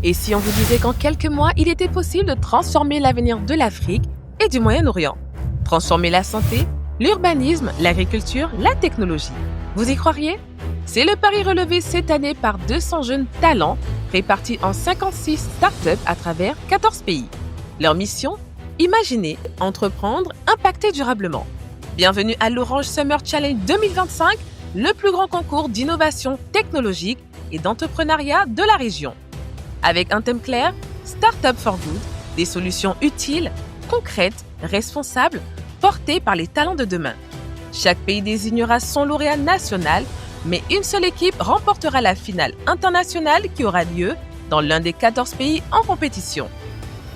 Et si on vous disait qu'en quelques mois, il était possible de transformer l'avenir de l'Afrique et du Moyen-Orient? Transformer la santé, l'urbanisme, l'agriculture, la technologie. Vous y croiriez? C'est le pari relevé cette année par 200 jeunes talents répartis en 56 startups à travers 14 pays. Leur mission? Imaginer, entreprendre, impacter durablement. Bienvenue à l'Orange Summer Challenge 2025, le plus grand concours d'innovation technologique et d'entrepreneuriat de la région. Avec un thème clair, Startup for Good, des solutions utiles, concrètes, responsables, portées par les talents de demain. Chaque pays désignera son lauréat national, mais une seule équipe remportera la finale internationale qui aura lieu dans l'un des 14 pays en compétition.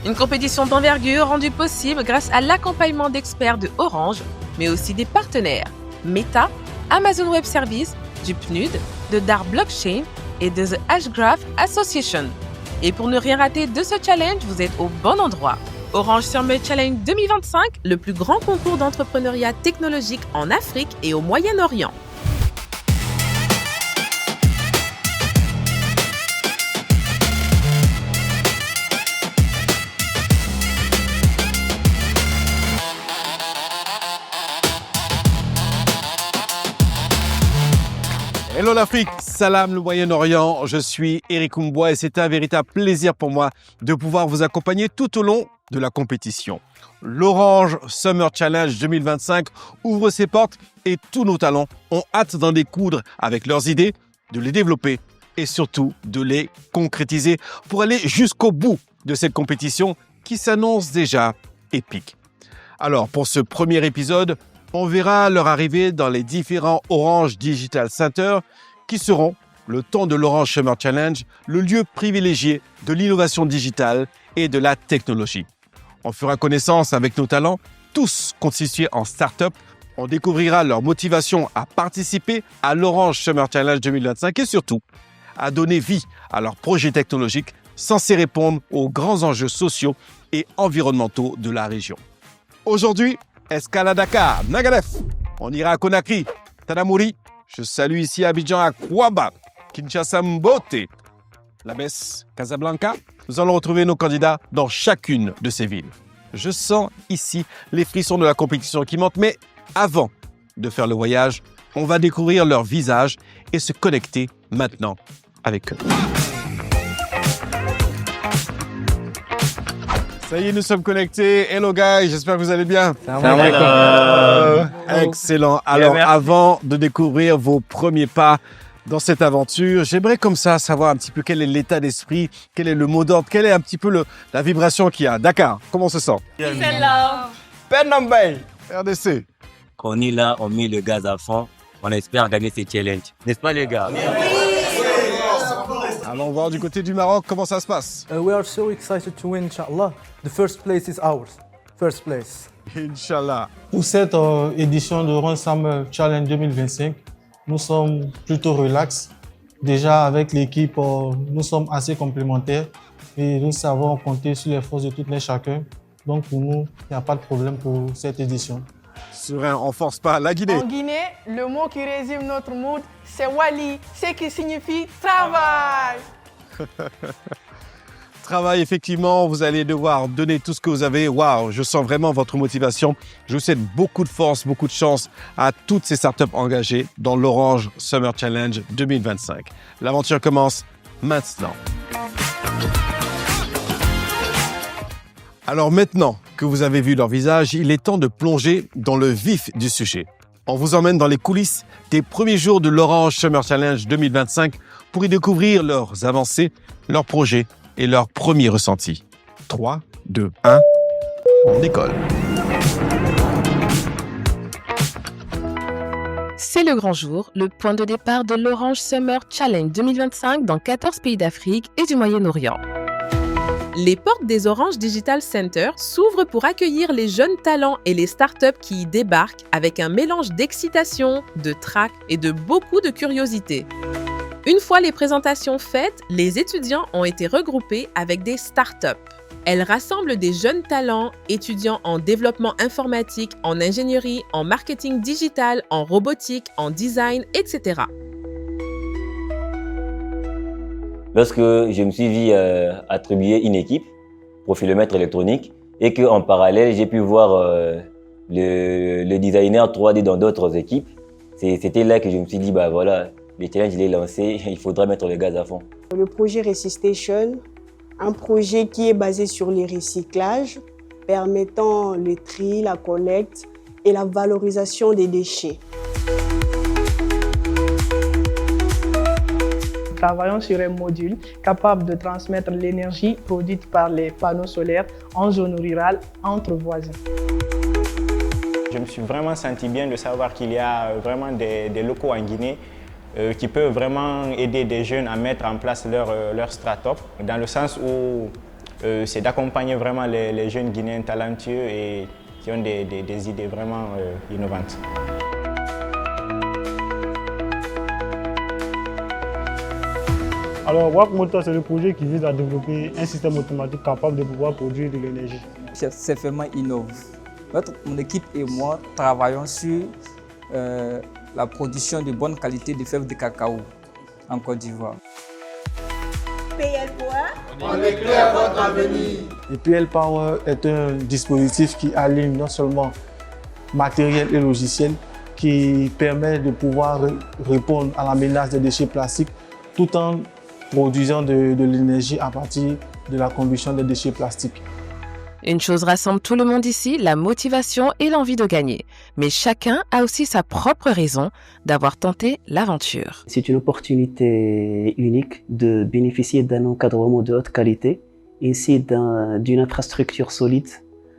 Une compétition d'envergure rendue possible grâce à l'accompagnement d'experts de Orange, mais aussi des partenaires Meta, Amazon Web Services, du PNUD, de DAR Blockchain et de The Hashgraph Association. Et pour ne rien rater de ce challenge, vous êtes au bon endroit. Orange Summer Challenge 2025, le plus grand concours d'entrepreneuriat technologique en Afrique et au Moyen-Orient. Hello l'Afrique, salam le Moyen-Orient, je suis Eric Umboa et c'est un véritable plaisir pour moi de pouvoir vous accompagner tout au long de la compétition. L'Orange Summer Challenge 2025 ouvre ses portes et tous nos talents ont hâte d'en découdre avec leurs idées, de les développer et surtout de les concrétiser pour aller jusqu'au bout de cette compétition qui s'annonce déjà épique. Alors pour ce premier épisode, on verra leur arrivée dans les différents Orange Digital Center qui seront, le temps de l'Orange Summer Challenge, le lieu privilégié de l'innovation digitale et de la technologie. On fera connaissance avec nos talents, tous constitués en start-up. On découvrira leur motivation à participer à l'Orange Summer Challenge 2025 et surtout à donner vie à leurs projets technologiques censés répondre aux grands enjeux sociaux et environnementaux de la région. Aujourd'hui, escale à Dakar, Nagadef. On ira à Conakry, Tadamouri. Je salue ici Abidjan à Kouaba, Kinshasa Mbote, Labès, Casablanca. Nous allons retrouver nos candidats dans chacune de ces villes. Je sens ici les frissons de la compétition qui montent, mais avant de faire le voyage, on va découvrir leur visage et se connecter maintenant avec eux. Ça y est, nous sommes connectés. Hello guys, j'espère que vous allez bien. Excellent. Alors, avant de découvrir vos premiers pas dans cette aventure, j'aimerais comme ça savoir un petit peu quel est l'état d'esprit, quel est le mot d'ordre, quelle est un petit peu la vibration qu'il y a. Dakar, comment on se sent? Penambay. RDC. On est là, on met le gaz à fond. On espère gagner ces challenges. N'est-ce pas les gars? Allons voir du côté du Maroc comment ça se passe. We are so excited to win, inshallah. The first place is ours. First place. Inch'Allah. Pour cette édition de Orange Summer Challenge 2025, nous sommes plutôt relax. Déjà avec l'équipe, nous sommes assez complémentaires et nous savons compter sur les forces de tout un chacun. Donc pour nous, il n'y a pas de problème pour cette édition. Serein, on force pas. La Guinée. En Guinée, le mot qui résume notre mood, c'est Wali, ce qui signifie travail. Travail, effectivement, vous allez devoir donner tout ce que vous avez. Waouh, je sens vraiment votre motivation. Je vous souhaite beaucoup de force, beaucoup de chance à toutes ces startups engagées dans l'Orange Summer Challenge 2025. L'aventure commence maintenant. Alors maintenant que vous avez vu leur visage, il est temps de plonger dans le vif du sujet. On vous emmène dans les coulisses des premiers jours de l'Orange Summer Challenge 2025 pour y découvrir leurs avancées, leurs projets et leurs premiers ressentis. 3, 2, 1, on décolle. C'est le grand jour, le point de départ de l'Orange Summer Challenge 2025 dans 14 pays d'Afrique et du Moyen-Orient. Les portes des Orange Digital Center s'ouvrent pour accueillir les jeunes talents et les startups qui y débarquent avec un mélange d'excitation, de trac et de beaucoup de curiosité. Une fois les présentations faites, les étudiants ont été regroupés avec des startups. Elles rassemblent des jeunes talents, étudiants en développement informatique, en ingénierie, en marketing digital, en robotique, en design, etc. lorsque je me suis vu attribuer une équipe, profilomètre électronique, et qu'en parallèle, j'ai pu voir le designer 3D dans d'autres équipes. C'était là que je me suis dit, bah voilà, le challenge il est lancé, il faudra mettre le gaz à fond. Le projet Resistation, un projet qui est basé sur les recyclages, permettant le tri, la collecte et la valorisation des déchets. Travaillons sur un module capable de transmettre l'énergie produite par les panneaux solaires en zone rurale entre voisins. Je me suis vraiment senti bien de savoir qu'il y a vraiment des locaux en Guinée qui peuvent vraiment aider des jeunes à mettre en place leur start-up, dans le sens où c'est d'accompagner vraiment les jeunes Guinéens talentueux et qui ont des idées vraiment innovantes. Alors, WAP Motor, c'est le projet qui vise à développer un système automatique capable de pouvoir produire de l'énergie. C'est vraiment innovant. Mon équipe et moi travaillons sur la production de bonne qualité de fèves de cacao en Côte d'Ivoire. PL Power, on éclaire votre avenir. Et PL Power est un dispositif qui aligne non seulement matériel et logiciel, qui permet de pouvoir répondre à la menace des déchets plastiques tout en produisant de l'énergie à partir de la combustion des déchets plastiques. Une chose rassemble tout le monde ici, la motivation et l'envie de gagner. Mais chacun a aussi sa propre raison d'avoir tenté l'aventure. C'est une opportunité unique de bénéficier d'un encadrement de haute qualité, ainsi d'une infrastructure solide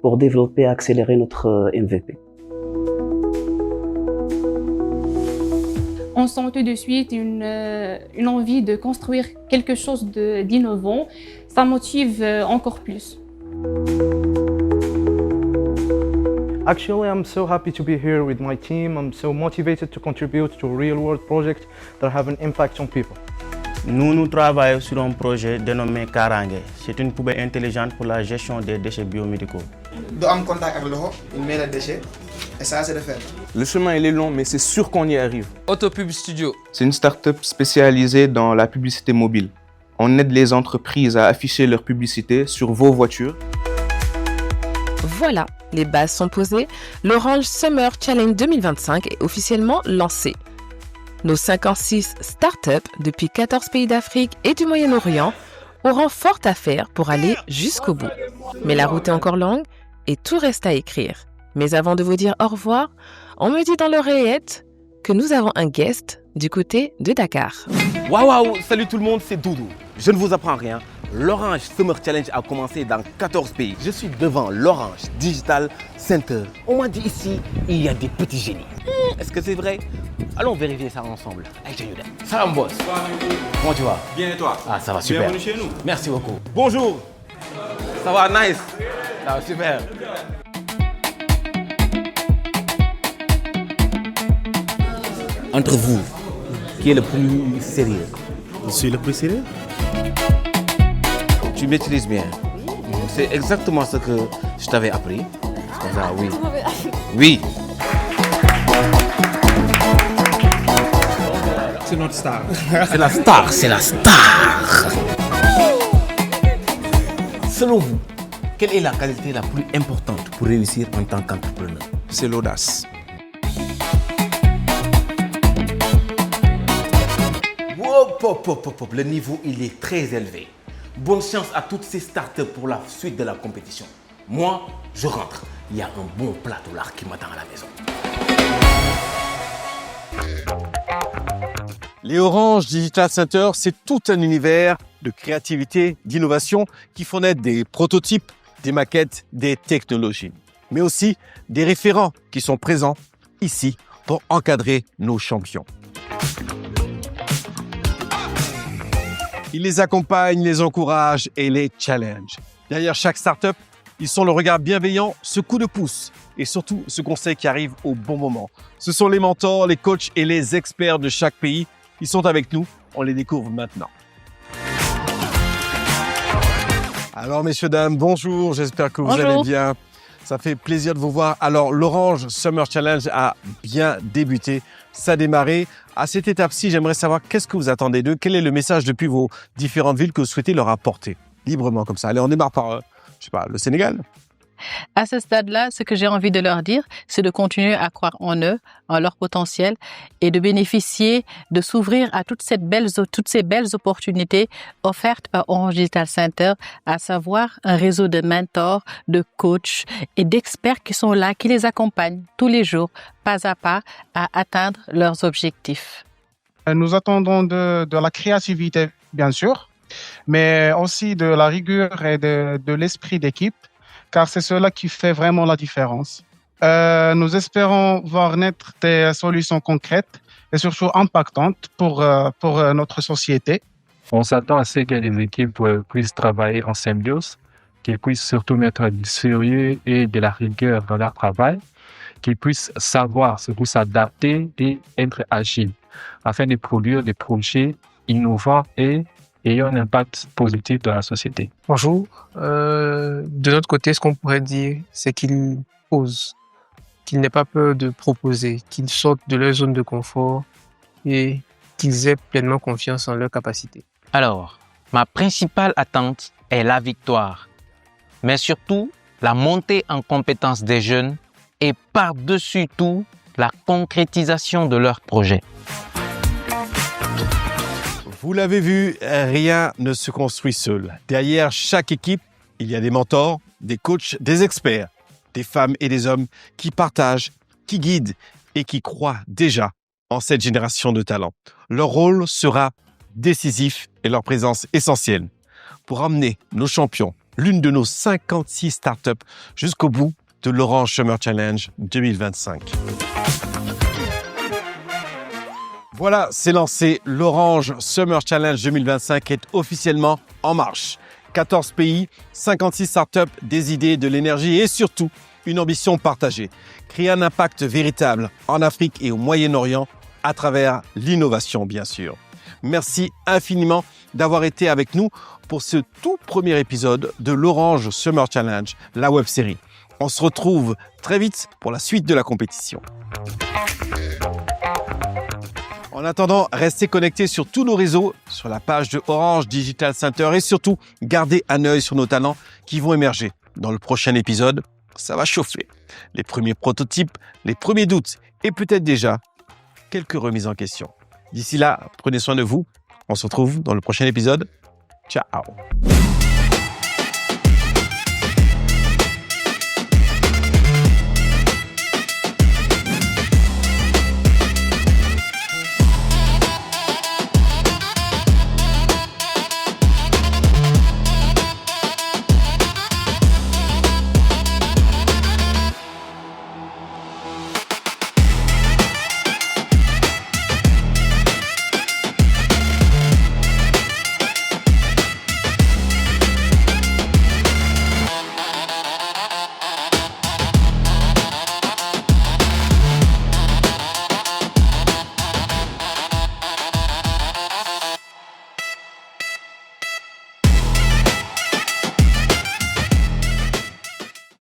pour développer et accélérer notre MVP. On sent tout de suite une envie de construire quelque chose d'innovant. Ça motive encore plus. Actually, I'm so happy to be here with my team. I'm so motivated to contribute to real-world projects that have an impact on people. Nous travaillons sur un projet dénommé Karange. C'est une poubelle intelligente pour la gestion des déchets biomédicaux. Dans un contact avec l'eau, il met les déchets et ça, c'est de faire. Le chemin il est long, mais c'est sûr qu'on y arrive. Autopub Studio. C'est une start-up spécialisée dans la publicité mobile. On aide les entreprises à afficher leur publicité sur vos voitures. Voilà, les bases sont posées. L'Orange Summer Challenge 2025 est officiellement lancé. Nos 56 startups depuis 14 pays d'Afrique et du Moyen-Orient auront fort à faire pour aller jusqu'au bout. Mais la route est encore longue et tout reste à écrire. Mais avant de vous dire au revoir, on me dit dans l'oreillette que nous avons un guest du côté de Dakar. Waouh, salut tout le monde, c'est Doudou. Je ne vous apprends rien. L'Orange Summer Challenge a commencé dans 14 pays. Je suis devant l'Orange Digital Center. On m'a dit ici, il y a des petits génies. Est-ce que c'est vrai? Allons vérifier ça ensemble. Salam boss. Comment tu vas? Bien et toi? Ah, ça va super. Bienvenue chez nous. Merci beaucoup. Bonjour. Ça va, nice. Ça va super. Entre vous, qui est le plus sérieux? Je suis le plus sérieux. Tu maîtrises bien. C'est exactement ce que je t'avais appris. C'est comme ça, oui. Oui. C'est notre star. C'est la star, c'est la star. Selon vous, quelle est la qualité la plus importante pour réussir en tant qu'entrepreneur? C'est l'audace. Le niveau, il est très élevé. Bonne chance à toutes ces startups pour la suite de la compétition. Moi, je rentre. Il y a un bon plateau là qui m'attend à la maison. Les Orange Digital Center, c'est tout un univers de créativité, d'innovation qui font naître des prototypes, des maquettes, des technologies. Mais aussi des référents qui sont présents ici pour encadrer nos champions. Ils les accompagnent, les encouragent et les challengent. Derrière chaque start-up, ils sont le regard bienveillant, ce coup de pouce et surtout ce conseil qui arrive au bon moment. Ce sont les mentors, les coachs et les experts de chaque pays. Ils sont avec nous, on les découvre maintenant. Alors messieurs, dames, bonjour, j'espère que vous allez bien. Ça fait plaisir de vous voir. Alors, l'Orange Summer Challenge a bien débuté. Ça a démarré. À cette étape-ci, j'aimerais savoir qu'est-ce que vous attendez d'eux. Quel est le message depuis vos différentes villes que vous souhaitez leur apporter librement comme ça. Allez, on démarre par, je sais pas, le Sénégal. À ce stade-là, ce que j'ai envie de leur dire, c'est de continuer à croire en eux, en leur potentiel et de bénéficier, de s'ouvrir à toutes ces belles opportunités offertes par Orange Digital Center, à savoir un réseau de mentors, de coachs et d'experts qui sont là, qui les accompagnent tous les jours, pas à pas, à atteindre leurs objectifs. Nous attendons de la créativité, bien sûr, mais aussi de la rigueur et de l'esprit d'équipe, car c'est cela qui fait vraiment la différence. Nous espérons voir naître des solutions concrètes et surtout impactantes pour notre société. On s'attend à ce que les équipes puissent travailler en symbiose, qu'ils puissent surtout mettre du sérieux et de la rigueur dans leur travail, qu'ils puissent savoir surtout s'adapter et être agiles afin de produire des projets innovants et ayant un impact positif dans la société. Bonjour. De notre côté, ce qu'on pourrait dire, c'est qu'ils osent, qu'ils n'aient pas peur de proposer, qu'ils sortent de leur zone de confort et qu'ils aient pleinement confiance en leurs capacités. Alors, ma principale attente est la victoire, mais surtout la montée en compétences des jeunes et par-dessus tout, la concrétisation de leurs projets. Vous l'avez vu, rien ne se construit seul. Derrière chaque équipe, il y a des mentors, des coachs, des experts, des femmes et des hommes qui partagent, qui guident et qui croient déjà en cette génération de talents. Leur rôle sera décisif et leur présence essentielle pour emmener nos champions, l'une de nos 56 startups, jusqu'au bout de l'Orange Summer Challenge 2025. Voilà, c'est lancé. L'Orange Summer Challenge 2025 est officiellement en marche. 14 pays, 56 startups, des idées, de l'énergie et surtout une ambition partagée. Créer un impact véritable en Afrique et au Moyen-Orient à travers l'innovation, bien sûr. Merci infiniment d'avoir été avec nous pour ce tout premier épisode de l'Orange Summer Challenge, la web-série. On se retrouve très vite pour la suite de la compétition. En attendant, restez connectés sur tous nos réseaux, sur la page de Orange Digital Center et surtout, gardez un œil sur nos talents qui vont émerger. Dans le prochain épisode, ça va chauffer. Les premiers prototypes, les premiers doutes et peut-être déjà quelques remises en question. D'ici là, prenez soin de vous. On se retrouve dans le prochain épisode. Ciao.